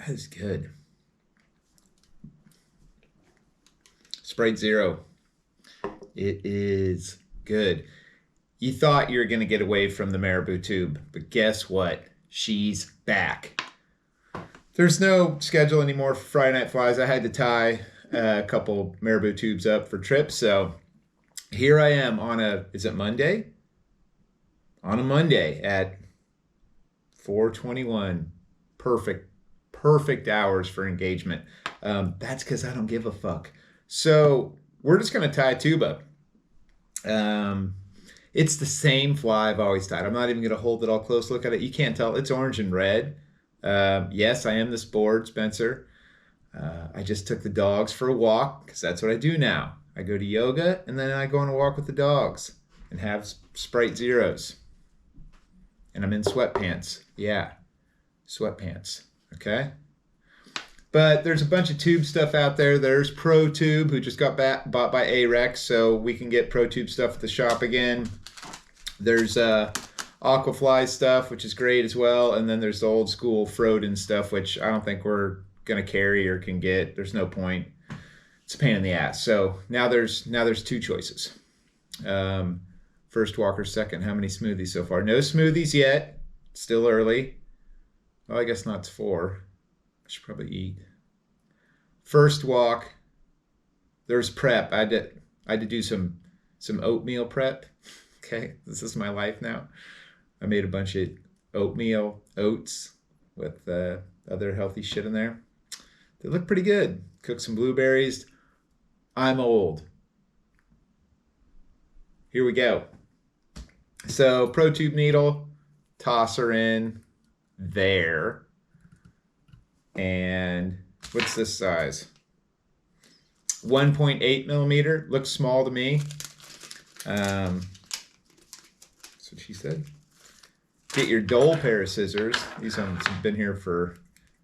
That is good. Sprite Zero. It is good. You thought you were going to get away from the marabou tube, but guess what? She's back. There's no schedule anymore for Friday Night Flies. I had to tie a couple marabou tubes up for trips, so here I am on is it Monday? On a Monday at 4:21. Perfect hours for engagement. That's because I don't give a fuck. So we're just going to tie a tube up. It's the same fly I've always tied. I'm not even going to hold it all close. Look at it. You can't tell. It's orange and red. Yes, I am this bored, Spencer. I just took the dogs for a walk because that's what I do now. I go to yoga and then I go on a walk with the dogs and have Sprite Zeros. And I'm in sweatpants. Yeah, sweatpants. Okay. But there's a bunch of tube stuff out there. There's Pro Tube, who just got bought by Arex, so we can get Pro Tube stuff at the shop again. There's Aquafly stuff, which is great as well. And then there's the old school Froden stuff, which I don't think we're going to carry or can get. There's no point. It's a pain in the ass. So now there's two choices. First walker, second. How many smoothies so far? No smoothies yet. Still early. Well, I guess not 4. I should probably eat. First walk. There's prep. I had to do some oatmeal prep. Okay, this is my life now. I made a bunch of oatmeal oats with other healthy shit in there. They look pretty good. Cook some blueberries. I'm old. Here we go. So Pro Tube needle, toss her in there. And what's this size? 1.8 millimeter. Looks small to me. That's what she said. Get your Dole pair of scissors. These have been here for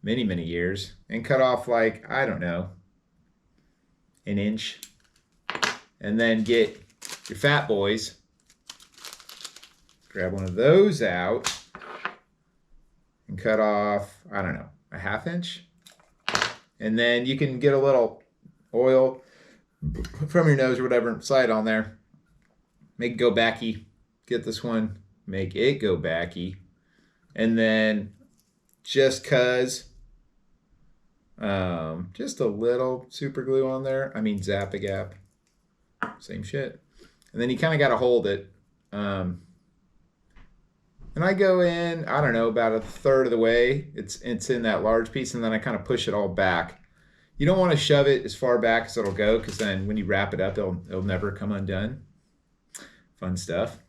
many, many years. And cut off like, I don't know, an inch. And then get your fat boys. Grab one of those out. And cut off, I don't know, a 1/2 inch. And then you can get a little oil from your nose or whatever, slide it on there. Make it go backy. Get this one, make it go backy. And then just cause, just a little super glue on there. I mean, Zap-A-Gap, same shit. And then you kind of got to hold it. And I go in, I don't know, about 1/3 of the way. It's in that large piece, and then I kind of push it all back. You don't want to shove it as far back as it'll go, because then when you wrap it up, it'll never come undone. Fun stuff.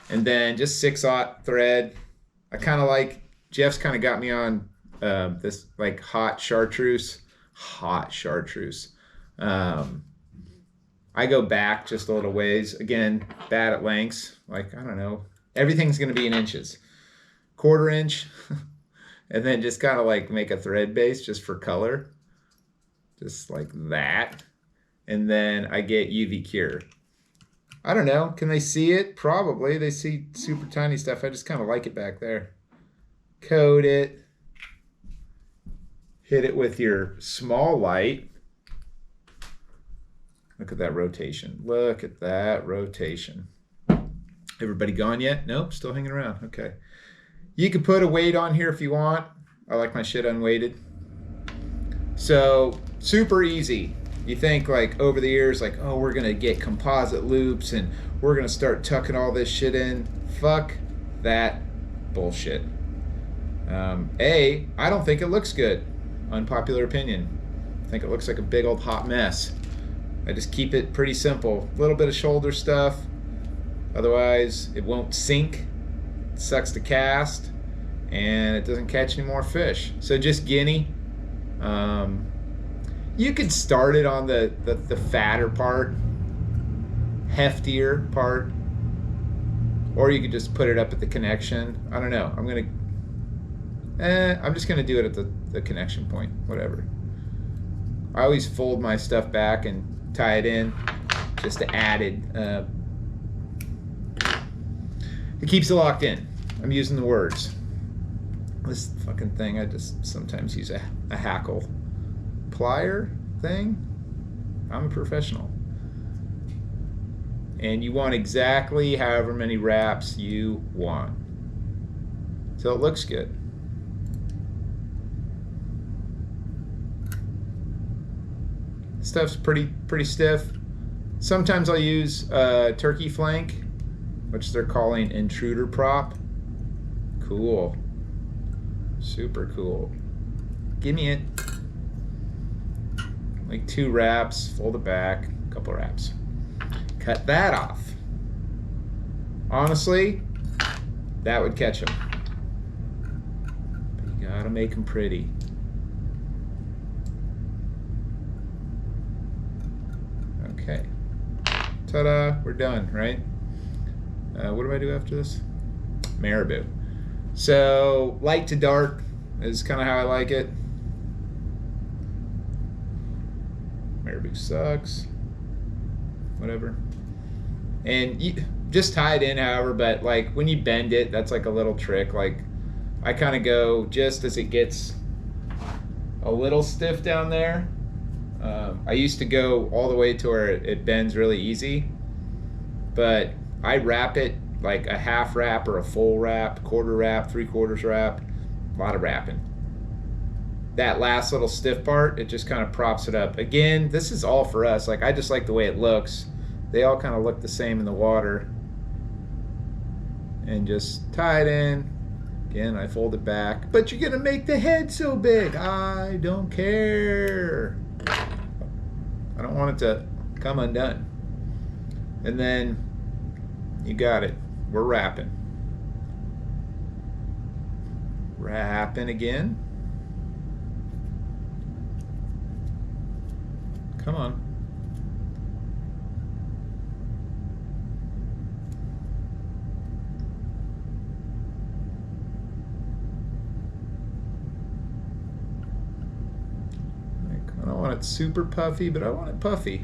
And then just 6/0 thread. I kind of like, Jeff's kind of got me on this like hot chartreuse. I go back just a little ways. Again, bad at lengths. Like, I don't know. Everything's going to be in inches. 1/4 inch. And then just kind of like make a thread base just for color. Just like that. And then I get UV cure. I don't know. Can they see it? Probably. They see super tiny stuff. I just kind of like it back there. Coat it. Hit it with your small light. Look at that rotation. Look at that rotation. Everybody gone yet? Nope, still hanging around. Okay. You can put a weight on here if you want. I like my shit unweighted. So, super easy. You think like over the years, like, oh, we're going to get composite loops and we're going to start tucking all this shit in. Fuck that bullshit. I don't think it looks good. Unpopular opinion. I think it looks like a big old hot mess. I just keep it pretty simple. A little bit of shoulder stuff. Otherwise, it won't sink. It sucks to cast. And it doesn't catch any more fish. So just guinea. You could start it on the fatter part, heftier part, or you could just put it up at the connection. I don't know. I'm just gonna do it at the connection point, whatever. I always fold my stuff back and tie it in, just to add it. It keeps it locked in. I'm using the words. This fucking thing, I just sometimes use a hackle plier thing. I'm a professional. And you want exactly however many wraps you want. So it looks good. Stuff's pretty stiff. Sometimes I'll use turkey flank, which they're calling intruder prop. Cool. Super cool. Give me it. Like 2 wraps, fold it back, a couple wraps. Cut that off. Honestly, that would catch them. But you gotta make them pretty. Okay. Ta-da, we're done, right? What do I do after this? Marabou. So, light to dark is kind of how I like it. Marabou sucks. Whatever. And you just tie it in however, but like when you bend it, that's like a little trick. Like I kind of go just as it gets a little stiff down there. I used to go all the way to where it bends really easy, but I wrap it like a half wrap or a full wrap, quarter wrap, 3/4 wrap, a lot of wrapping. That last little stiff part, it just kind of props it up. Again, this is all for us. Like I just like the way it looks. They all kind of look the same in the water. And just tie it in. Again, I fold it back. But you're gonna make the head so big. I don't care. I don't want it to come undone. And then you got it. We're wrapping. Wrapping again. Come on. I don't want it super puffy, but I want it puffy.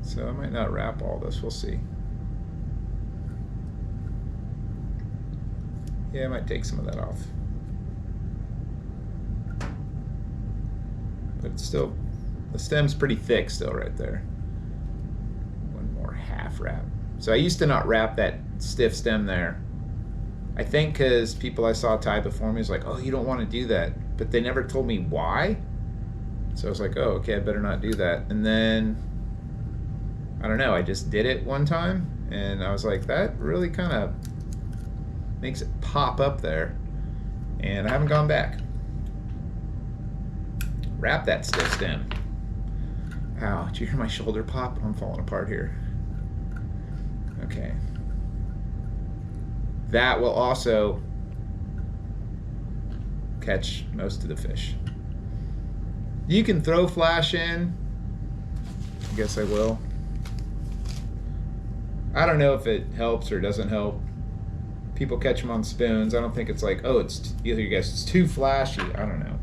So I might not wrap all this, we'll see. Yeah, I might take some of that off. But it's still, the stem's pretty thick still right there. One more half wrap. So I used to not wrap that stiff stem there. I think because people I saw tie before me was like, oh, you don't want to do that. But they never told me why. So I was like, oh, okay, I better not do that. And then, I don't know, I just did it one time. And I was like, that really kind of makes it pop up there. And I haven't gone back. Wrap that stiff stem. Ow, did you hear my shoulder pop? I'm falling apart here. Okay. That will also catch most of the fish. You can throw flash in. I guess I will. I don't know if it helps or doesn't help. People catch them on spoons. I don't think it's like, oh, it's either you guys it's too flashy. I don't know.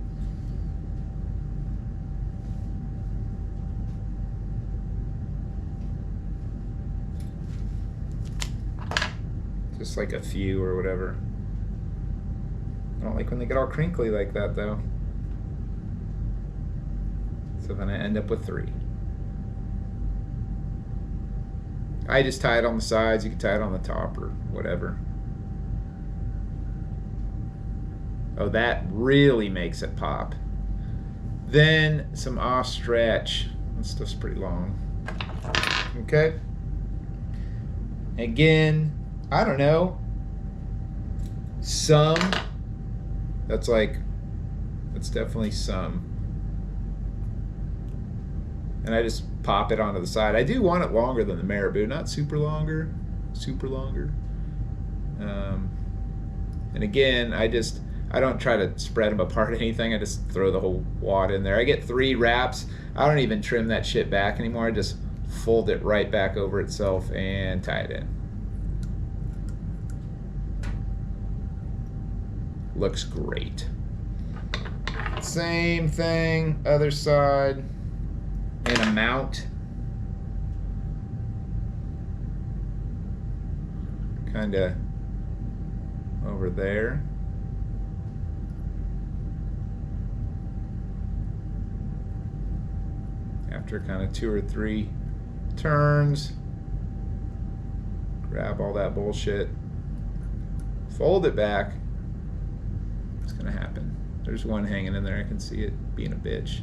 Just like a few or whatever. I don't like when they get all crinkly like that though. So then I end up with 3. I just tie it on the sides. You can tie it on the top or whatever. Oh, that really makes it pop. Then some off-stretch. That stuff's pretty long. Okay. Again, I don't know. Some. That's definitely some. And I just pop it onto the side. I do want it longer than the marabou, not super longer. And again, I don't try to spread them apart or anything. I just throw the whole wad in there. I get 3 wraps. I don't even trim that shit back anymore. I just fold it right back over itself and tie it in. Looks great. Same thing, other side. And a mount. Kind of over there. After kind of 2 or 3 turns, grab all that bullshit, fold it back. What's gonna happen? There's one hanging in there. I can see it being a bitch.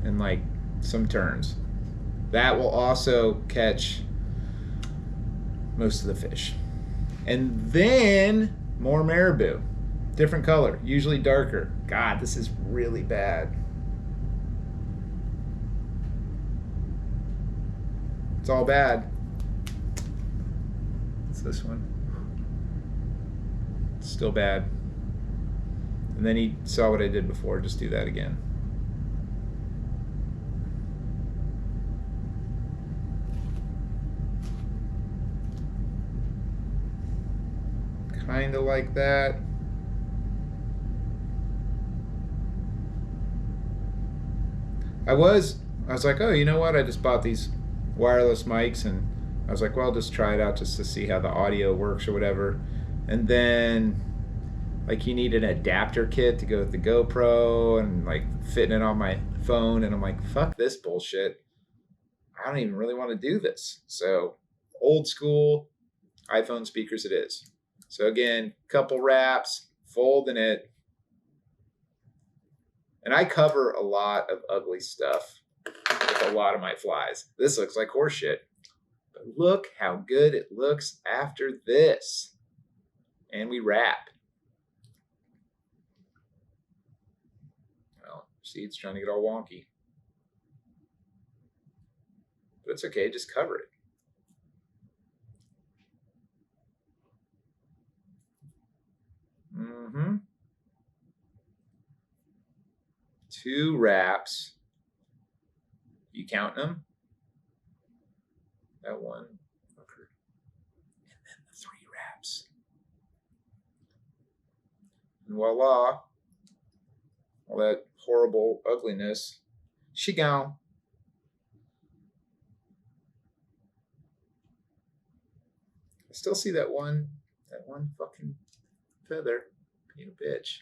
And like some turns. That will also catch most of the fish. And then more marabou. Different color, usually darker. God, this is really bad. It's all bad. It's this one. It's still bad. And then he saw what I did before. Just do that again. Kind of like that. I was like, oh, you know what? I just bought these wireless mics, and I was like, well, I'll just try it out just to see how the audio works or whatever. And then, like, you need an adapter kit to go with the GoPro and like fitting it on my phone. And I'm like, fuck this bullshit. I don't even really want to do this. So, old school iPhone speakers it is. So again, couple wraps, folding it. And I cover a lot of ugly stuff with a lot of my flies. This looks like horse shit. But look how good it looks after this. And we wrap. Well, see, it's trying to get all wonky. But it's okay, just cover it. Mm-hmm. 2 wraps. You counting them? That one. Okay. And then the 3 wraps. And voila. All that horrible ugliness. She gone. I still see that one fucking feather being a bitch.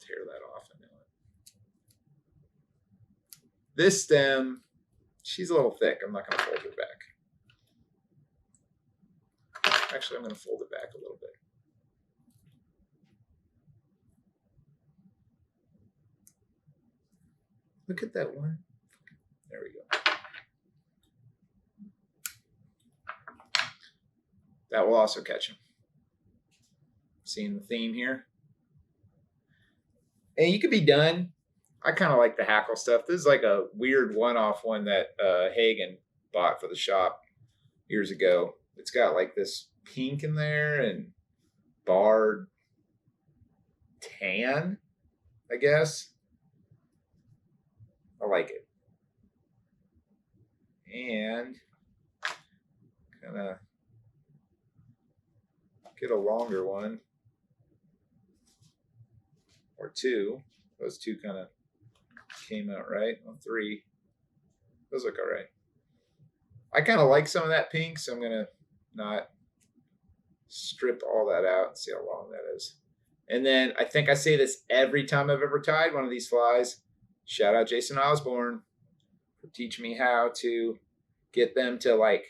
Tear that off. I know it. This stem, she's a little thick. I'm not going to fold her back. Actually, I'm going to fold it back a little bit. Look at that one. There we go. That will also catch him. Seeing the theme here? And you could be done. I kind of like the hackle stuff. This is like a weird one-off one that Hagen bought for the shop years ago. It's got like this pink in there and barred tan, I guess. I like it. And kind of get a longer one or 2. Those 2 kind of came out right. Well, 3. Those look all right. I kind of like some of that pink, so I'm going to not strip all that out and see how long that is. And then I think I say this every time I've ever tied one of these flies. Shout out Jason Osborne for teaching me how to get them to like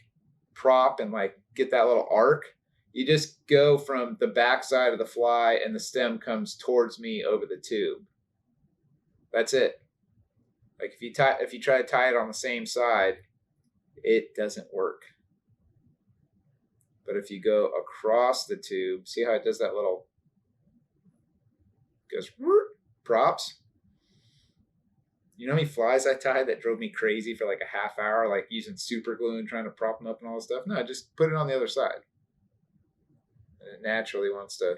prop and like get that little arc. You just go from the back side of the fly and the stem comes towards me over the tube. That's it. Like if you try to tie it on the same side, it doesn't work. But if you go across the tube, see how it does that little, goes props. You know how many flies I tied that drove me crazy for like a half hour, like using super glue and trying to prop them up and all this stuff? No, just put it on the other side. And it naturally wants to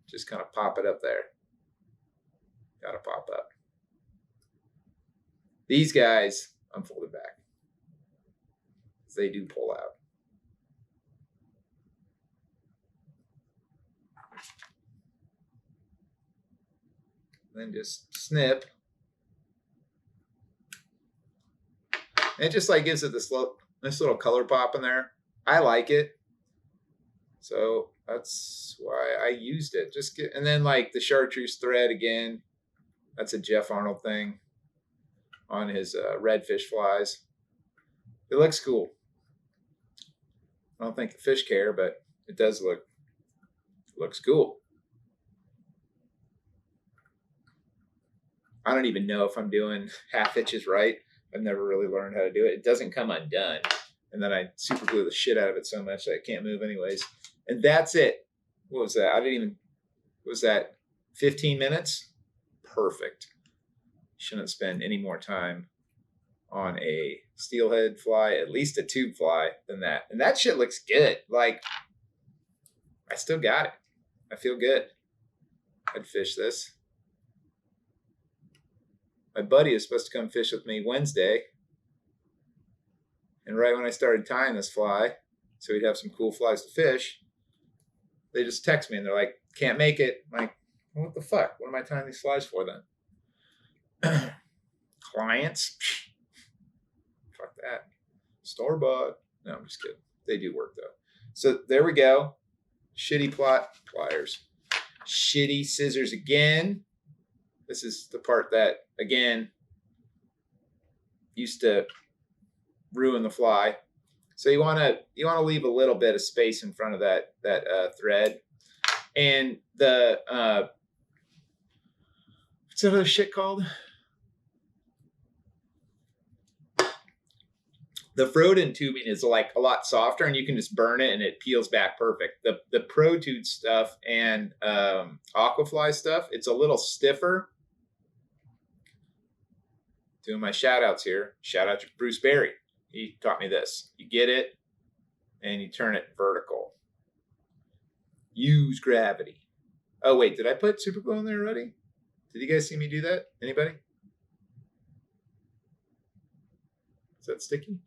just kind of pop it up there. Gotta pop up. These guys, I'm folded back. They do pull out. Then just snip. And it just like gives it this little color pop in there. I like it. So that's why I used it. And then like the chartreuse thread again. That's a Jeff Arnold thing on his redfish flies. It looks cool. I don't think the fish care, but it does looks cool. I don't even know if I'm doing half hitches right. I've never really learned how to do it. It doesn't come undone. And then I super glue the shit out of it so much that I can't move anyways. And that's it. What was that? Was that 15 minutes? Perfect. Shouldn't spend any more time on a steelhead fly, at least a tube fly, than that. And that shit looks good. Like, I still got it. I feel good. I'd fish this. My buddy is supposed to come fish with me Wednesday. And right when I started tying this fly, so we'd have some cool flies to fish, they just text me and they're like, can't make it. I'm like, well, what the fuck? What am I tying these flies for then? Clients? Fuck that. Store bought. No, I'm just kidding. They do work though. So there we go. Shitty pliers. Shitty scissors again. This is the part that, again, used to ruin the fly. So you want to leave a little bit of space in front of that thread. And the what's that other shit called? The Froden tubing is like a lot softer, and you can just burn it and it peels back perfect. The Pro Tube stuff and Aquafly stuff, it's a little stiffer. Doing my shout outs here. Shout out to Bruce Berry. He taught me this. You get it and you turn it vertical. Use gravity. Oh, wait, did I put super glue in there already? Did you guys see me do that? Anybody? Is that sticky?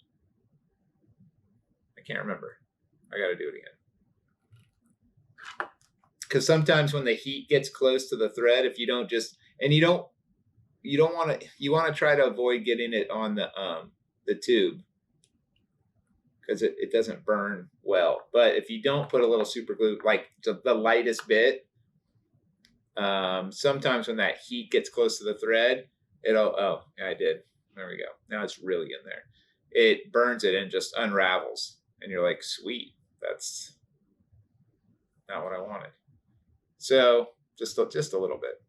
I can't remember. I got to do it again. Because sometimes when the heat gets close to the thread, if you don't just, and you want to try to avoid getting it on the tube because it doesn't burn well. But if you don't put a little super glue, like the lightest bit, sometimes when that heat gets close to the thread, oh, yeah, I did. There we go. Now it's really in there. It burns it and just unravels. And you're like, sweet, that's not what I wanted. So just a little bit.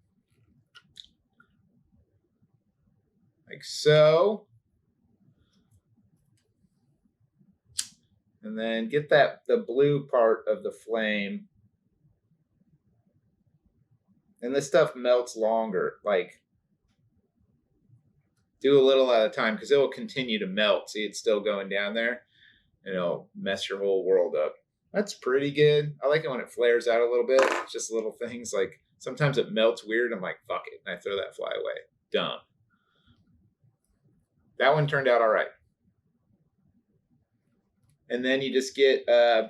Like so. And then get the blue part of the flame. And this stuff melts longer. Like, do a little at a time because it will continue to melt. See, it's still going down there. And it'll mess your whole world up. That's pretty good. I like it when it flares out a little bit. It's just little things. Like, sometimes it melts weird. I'm like, fuck it. And I throw that fly away. Dumb. That one turned out all right. And then you just get, I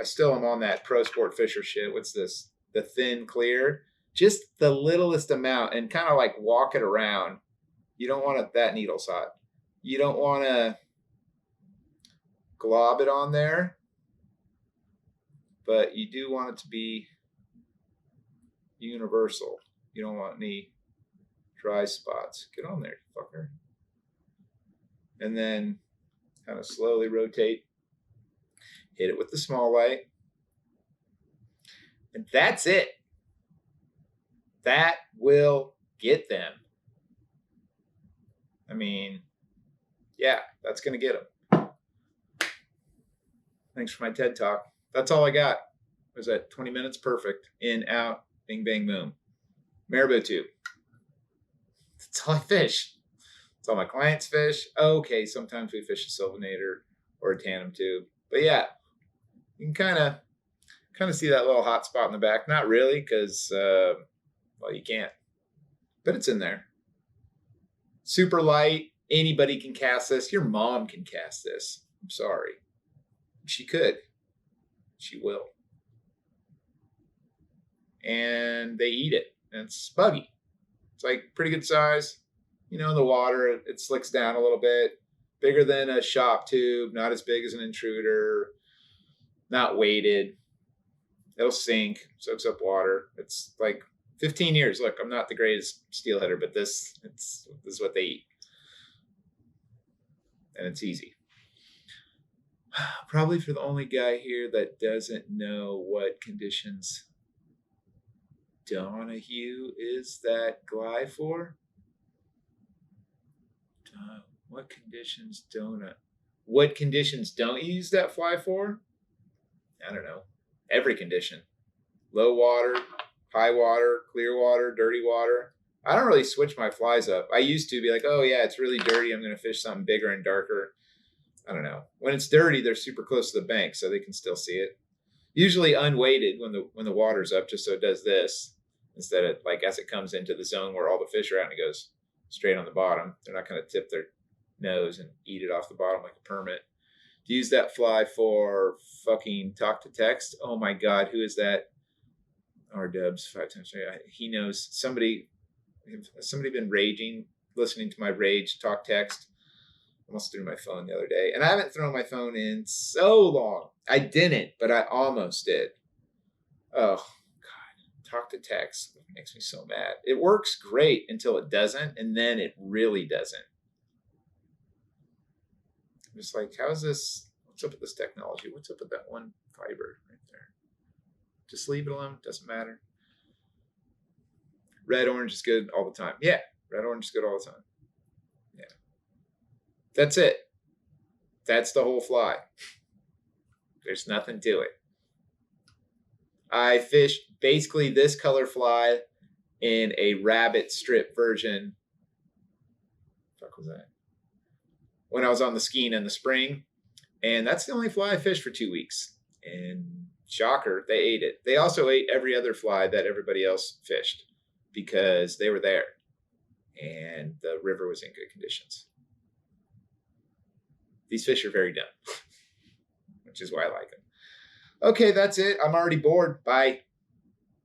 still am on that Pro Sport Fisher shit. What's this? The thin clear. Just the littlest amount and kind of like walk it around. You don't want it that needle's hot. You don't want to glob it on there. But you do want it to be universal. You don't want any dry spots. Get on there, fucker. And then kind of slowly rotate. Hit it with the small light. And that's it. That will get them. I mean, yeah, that's going to get them. Thanks for my TED Talk. That's all I got. Was that 20 minutes? Perfect. In, out, bing, bang, boom. Marabou tube. That's all I fish. That's all my clients fish. Okay, sometimes we fish a Sylvanator or a tandem tube. But yeah, you can kind of see that little hot spot in the back. Not really, because, well, you can't. But it's in there. Super light. Anybody can cast this. Your mom can cast this. I'm sorry. She could. She will. And they eat it. And it's buggy. It's like pretty good size. You know, in the water, it slicks down a little bit. Bigger than a shop tube, not as big as an intruder, not weighted. It'll sink, soaks up water. It's like 15 years. Look, I'm not the greatest steelheader, but this is what they eat, and it's easy. Probably for the only guy here that doesn't know what conditions Donahue is that glide for. What conditions don't you use that fly for? I don't know. Every condition. Low water, high water, clear water, dirty water. I don't really switch my flies up. I used to be like, oh yeah, it's really dirty. I'm going to fish something bigger and darker. I don't know. When it's dirty, they're super close to the bank, so they can still see it. Usually unweighted when the water's up, just so it does this instead of like as it comes into the zone where all the fish are out and it goes straight on the bottom. They're not going to tip their nose and eat it off the bottom like a permit. To use that fly for fucking talk to text. Oh my god, who is that? R Dubs 5 times 3. He knows somebody. Somebody been raging, listening to my rage talk text. Almost threw my phone the other day, and I haven't thrown my phone in so long. I didn't, but I almost did. Oh god, talk to text makes me so mad. It works great until it doesn't, and then it really doesn't. I'm just like, how's this? What's up with this technology? What's up with that one fiber right there? Just leave it alone. Doesn't matter. Red orange is good all the time. Yeah, red orange is good all the time. Yeah. That's it. That's the whole fly. There's nothing to it. I fished basically this color fly in a rabbit strip version. What the fuck was that? When I was on the skein in the spring. And that's the only fly I fished for 2 weeks. And shocker, they ate it. They also ate every other fly that everybody else fished because they were there. And the river was in good conditions. These fish are very dumb, which is why I like them. Okay, that's it. I'm already bored. Bye.